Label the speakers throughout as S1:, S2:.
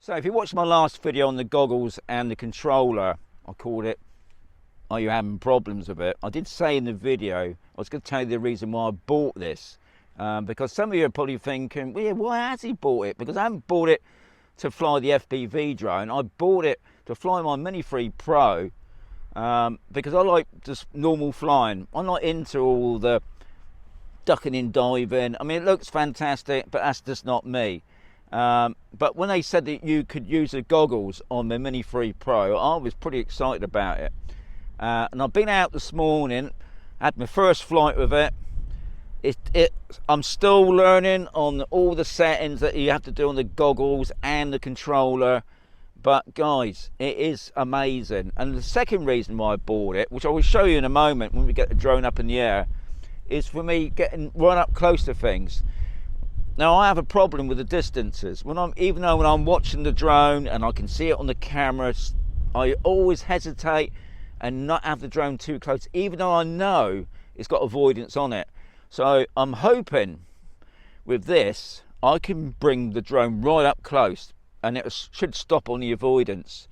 S1: So if you watched my last video on the goggles and the controller, I called it, are you having problems with it? I did say in the video, I was going to tell you the reason why I bought this. Because some of you are probably thinking, well, yeah, why has he bought it? Because I haven't bought it to fly the FPV drone. I bought it to fly my Mini 3 Pro because I like just normal flying. I'm not into all the ducking and diving. I mean, it looks fantastic, but that's just not me. But when they said that you could use the goggles on the Mini 3 Pro, I was pretty excited about it. And I've been out this morning, had my first flight with it. I'm still learning on all the settings that you have to do on the goggles and the controller. But guys, it is amazing. And the second reason why I bought it, which I will show you in a moment when we get the drone up in the air, is for me getting right up close to things. Now I have a problem with the distances. Even though when I'm watching the drone and I can see it on the cameras, I always hesitate and not have the drone too close, even though I know it's got avoidance on it. So I'm hoping with this, I can bring the drone right up close and it should stop on the avoidance.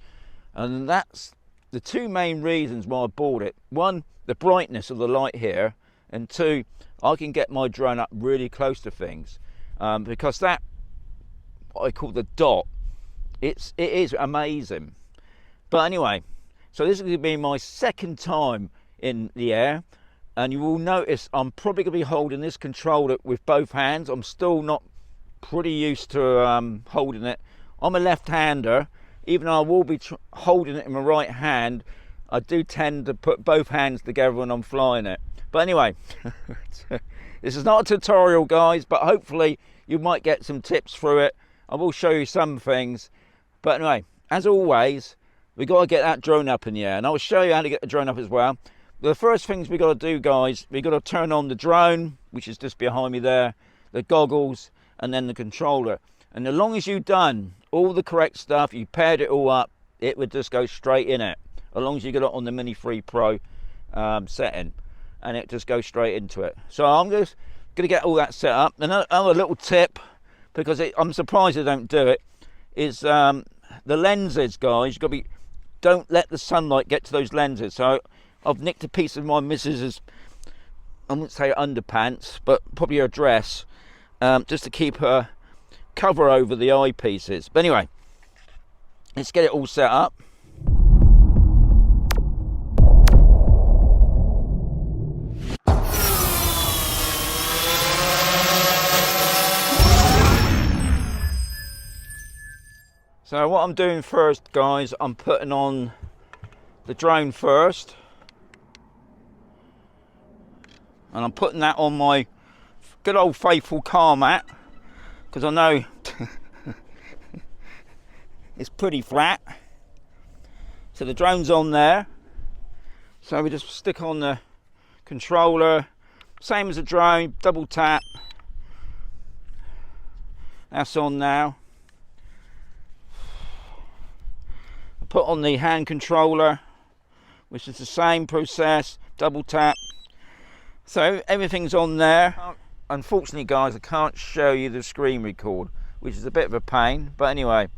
S1: And that's the two main reasons why I bought it. One, the brightness of the light here, and two, I can get my drone up really close to things. Because that, what I call the dot, it is amazing. But anyway, so this is going to be my second time in the air, and you will notice I'm probably going to be holding this controller with both hands. I'm still not pretty used to holding it. I'm a left-hander. Even though I will be holding it in my right hand, I do tend to put both hands together when I'm flying it. But anyway, this is not a tutorial, guys, but hopefully you might get some tips through it. I will show you some things. But anyway, as always, we got to get that drone up in the air, and I'll show you how to get the drone up as well. The first things we got to do, guys, we got to turn on the drone, which is just behind me there, the goggles, and then the controller. And as long as you've done all the correct stuff, you paired it all up, it would just go straight in it. As long as you got it on the Mini 3 Pro setting, and it just goes straight into it. So I'm just going to get all that set up. Another little tip, because I'm surprised they don't do it, is the lenses, guys. You've got to be, don't let the sunlight get to those lenses. So I've nicked a piece of my missus's, I wouldn't say underpants, but probably her dress, just to keep her cover over the eyepieces. But anyway, let's get it all set up. So what I'm doing first, guys, I'm putting on the drone first. And I'm putting that on my good old faithful car mat, because I know it's pretty flat. So the drone's on there. So we just stick on the controller, same as a drone, double tap. That's on now. I put on the hand controller, which is the same process, double tap. So everything's on there. Unfortunately, guys, I can't show you the screen record, which is a bit of a pain. But anyway,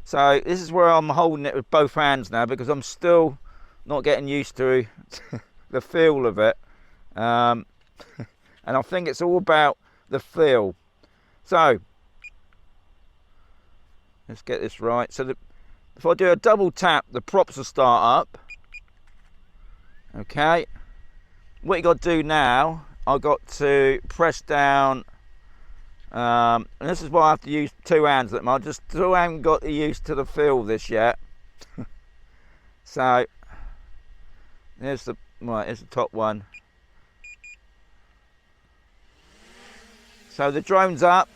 S1: so this is where I'm holding it with both hands now, because I'm still not getting used to the feel of it. And I think it's all about the feel. So let's get this right. So if I do a double tap, the props will start up. Okay. What you got to do now, I've got to press down, and this is why I have to use two hands at them. I just still haven't got used to the feel of this yet. So here's the top one. So the drone's up.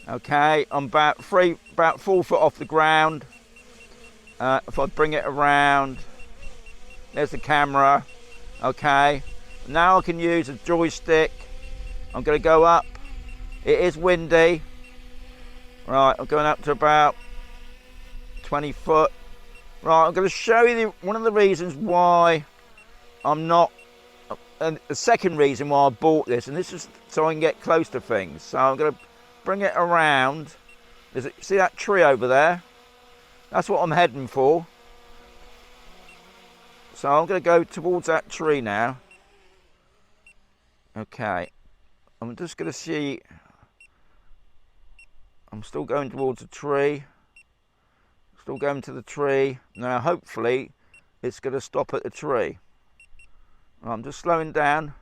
S1: Okay, I'm about 4 foot off the ground. If I bring it around, there's the camera. Okay, now I can use a joystick. I'm going to go up. It is windy. Right, I'm going up to about 20 foot. Right, I'm going to show you one of the reasons why I'm not, and the second reason why I bought this, and this is so I can get close to things. So I'm going to bring it around See that tree over there? That's what I'm heading for. So I'm going to go towards that tree now. Okay. I'm just going to see. I'm still going towards the tree. Still going to the tree. Now hopefully it's going to stop at the tree. I'm just slowing down.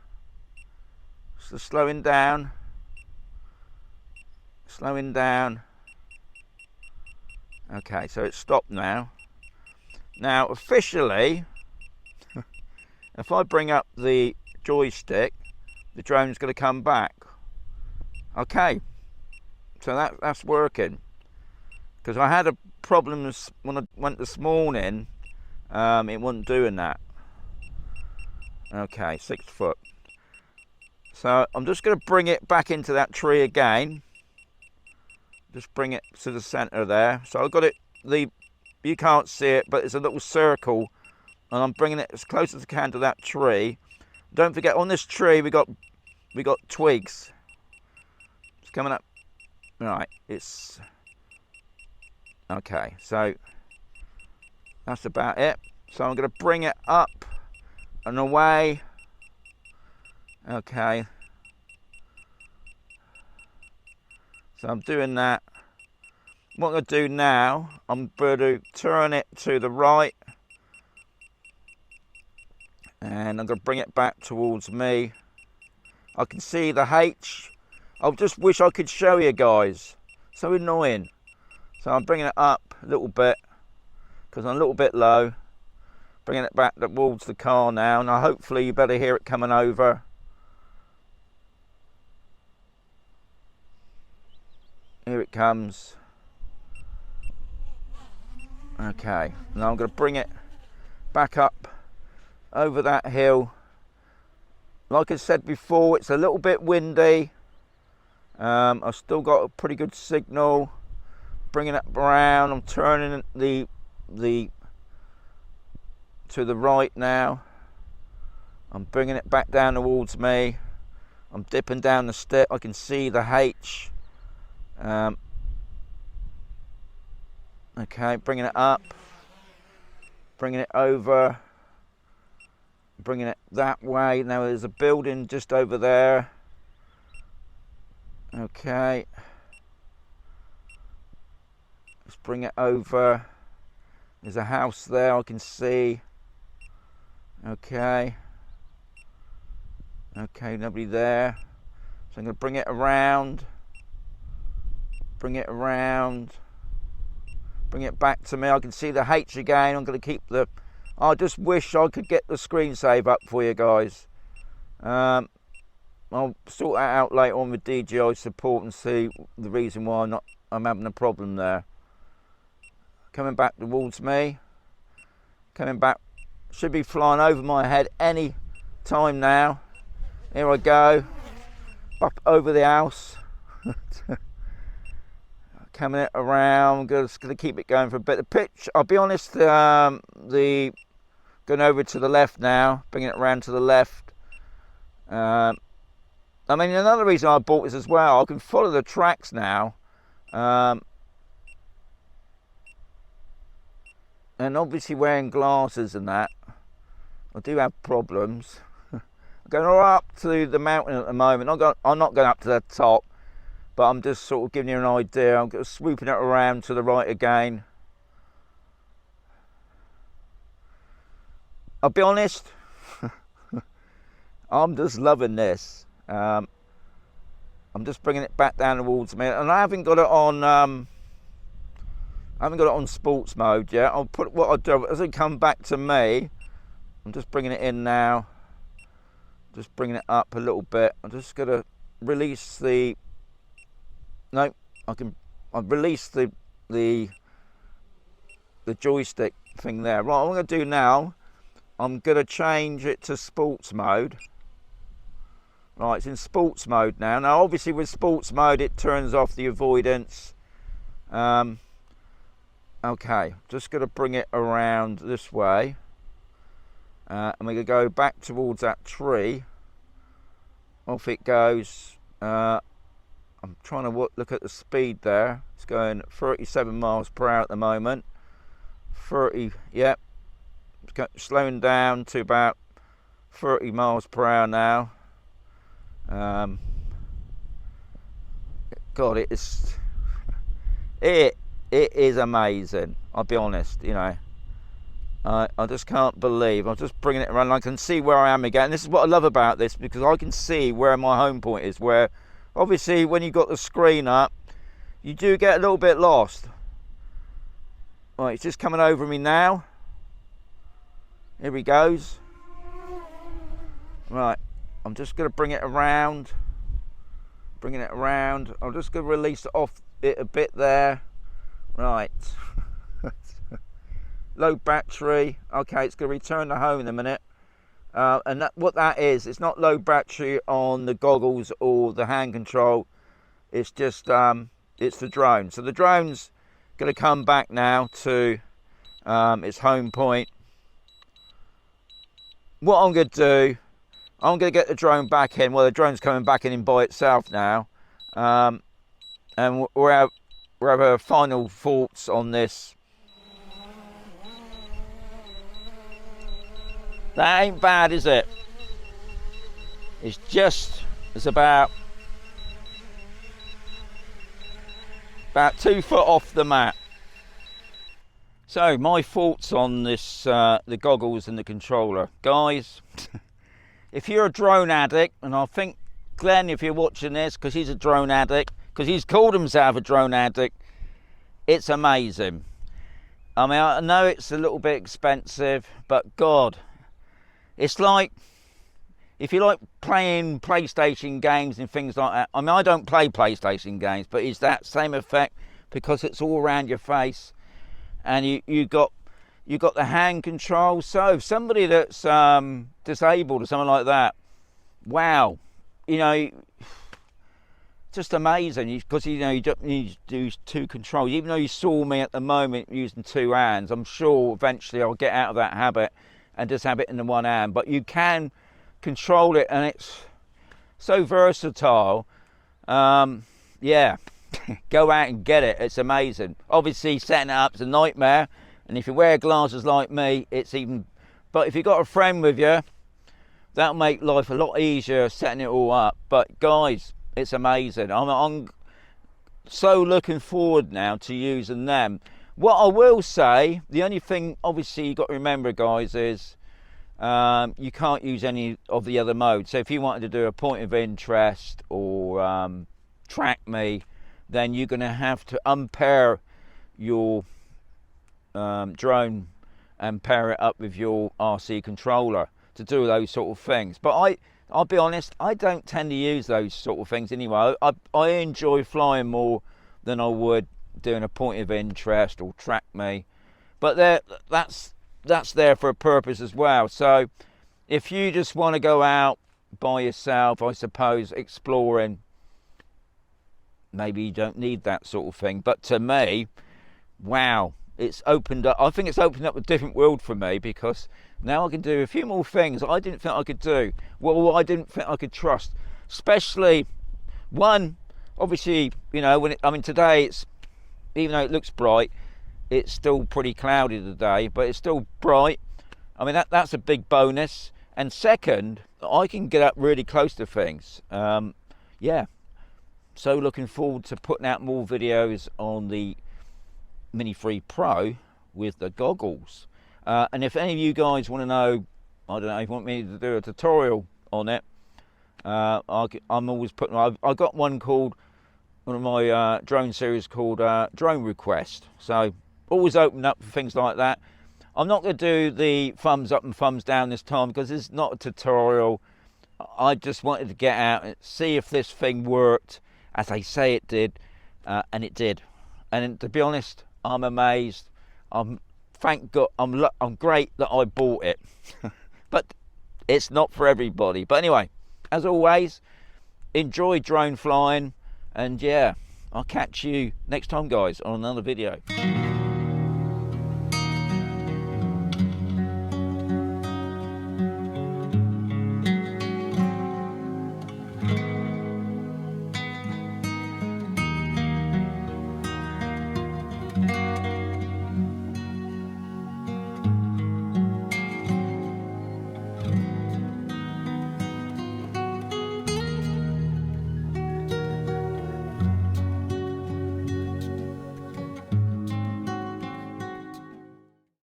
S1: Just slowing down. Slowing down. Okay, so it's stopped now. Now officially, if I bring up the joystick, the drone's going to come back. Okay, so that's working. Because I had a problem when I went this morning, it wasn't doing that. Okay, 6 foot. So I'm just going to bring it back into that tree again. Just bring it to the center there. So I've got it, you can't see it, but it's a little circle, and I'm bringing it as close as I can to that tree. Don't forget, on this tree we got twigs. It's coming up. Right, it's okay. So that's about it. So I'm going to bring it up and away. Okay. So I'm doing that. What I'm going to do now, I'm going to turn it to the right. And I'm going to bring it back towards me. I can see the H. I just wish I could show you guys. So annoying. So I'm bringing it up a little bit, because I'm a little bit low. Bringing it back towards the car now. Now hopefully you better hear it coming over. Here it comes. Okay, now I'm going to bring it back up over that hill. Like I said before, it's a little bit windy. I've still got a pretty good signal. Bringing it around. I'm turning the to the right now. I'm bringing it back down towards me. I'm dipping down the step. I can see the H. Okay, bringing it up, bringing it over, bringing it that way. Now there's a building just over there. Okay, let's bring it over. There's a house there I can see. Okay, nobody there. So I'm going to bring it around. Bring it around, bring it back to me. I can see the H again. I'm going to keep the, I just wish I could get the screen save up for you guys. I'll sort that out later on with DJI support and see the reason why I'm having a problem there. Coming back towards me, coming back, should be flying over my head any time now. Here I go, up over the house. Coming it around, just going to keep it going for a bit. The pitch, I'll be honest, going over to the left now, bringing it around to the left. I mean, another reason I bought this as well, I can follow the tracks now. And obviously wearing glasses and that, I do have problems. I'm going right up to the mountain at the moment. I'm not going up to the top. But I'm just sort of giving you an idea. I'm swooping it around to the right again. I'll be honest, I'm just loving this. I'm just bringing it back down towards me, and I haven't got it on. Sports mode yet. I'll put what I do as it come back to me. I'm just bringing it in now. Just bringing it up a little bit. I'm just gonna release the. No, I've released the joystick thing there. Right, what I'm going to do now, I'm going to change it to sports mode. Right, it's in sports mode now. Now, obviously with sports mode, it turns off the avoidance. Okay, just going to bring it around this way. And we're going to go back towards that tree. Off it goes. I'm trying to look at the speed there. It's going 37 miles per hour at the moment. 30, yep. It's slowing down to about 30 miles per hour now. God, it is amazing. I'll be honest, you know. I just can't believe. I'm just bringing it around. I can see where I am again. And this is what I love about this, because I can see where my home point is. Where obviously when you've got the screen up, you do get a little bit lost. Right, it's just coming over me now. Here he goes. Right, I'm just going to bring it around. Bringing it around. I'm just going to release it off it a bit there. Right. Low battery. Okay, it's going to return to home in a minute. And what that is, it's not low battery on the goggles or the hand control. It's just, it's the drone. So the drone's going to come back now to its home point. What I'm going to do, I'm going to get the drone back in. Well, the drone's coming back in by itself now. And we'll have our final thoughts on this. That ain't bad, is it? It's about 2 foot off the mat. So my thoughts on this, the goggles and the controller. Guys, if you're a drone addict, and I think Glenn, if you're watching this, because he's a drone addict, because he's called himself a drone addict, it's amazing. I mean, I know it's a little bit expensive, but God, it's like, if you like playing PlayStation games and things like that. I mean, I don't play PlayStation games, but it's that same effect, because it's all around your face, and you got the hand control. So if somebody that's disabled or something like that, wow, you know, just amazing, because you know you don't need to do 2 controls. Even though you saw me at the moment using 2 hands, I'm sure eventually I'll get out of that habit and just have it in the 1 hand. But you can control it, and it's so versatile. Yeah, go out and get it. It's amazing. Obviously setting it up is a nightmare, and if you wear glasses like me, it's even. But if you've got a friend with you, that'll make life a lot easier setting it all up. But guys, it's amazing. I'm so looking forward now to using them. What I will say, the only thing obviously you got to remember, guys, is you can't use any of the other modes. So if you wanted to do a point of interest or track me, then you're going to have to unpair your drone and pair it up with your RC controller to do those sort of things. But I'll be honest, I don't tend to use those sort of things anyway. I enjoy flying more than I would doing a point of interest or track me. But that's there for a purpose as well. So if you just want to go out by yourself, I suppose, exploring, maybe you don't need that sort of thing. But to me, wow, it's opened up. I think it's opened up a different world for me, because now I can do a few more things I didn't think I could do. Well, I didn't think I could trust. Especially one, obviously, you know, I mean today it's, even though it looks bright, it's still pretty cloudy today, but it's still bright. I mean, that's a big bonus. And second, I can get up really close to things. Yeah, so looking forward to putting out more videos on the Mini 3 Pro with the goggles. And if any of you guys want to know, I don't know, if you want me to do a tutorial on it, I'm always putting, I've got one called, one of my drone series called Drone Request. So always open up for things like that. I'm not going to do the thumbs up and thumbs down this time, because it's not a tutorial. I just wanted to get out and see if this thing worked as they say it did, and it did. And to be honest, I'm amazed. Thank God, I'm great that I bought it. But it's not for everybody. But anyway, as always, enjoy drone flying, and yeah, I'll catch you next time, guys, on another video.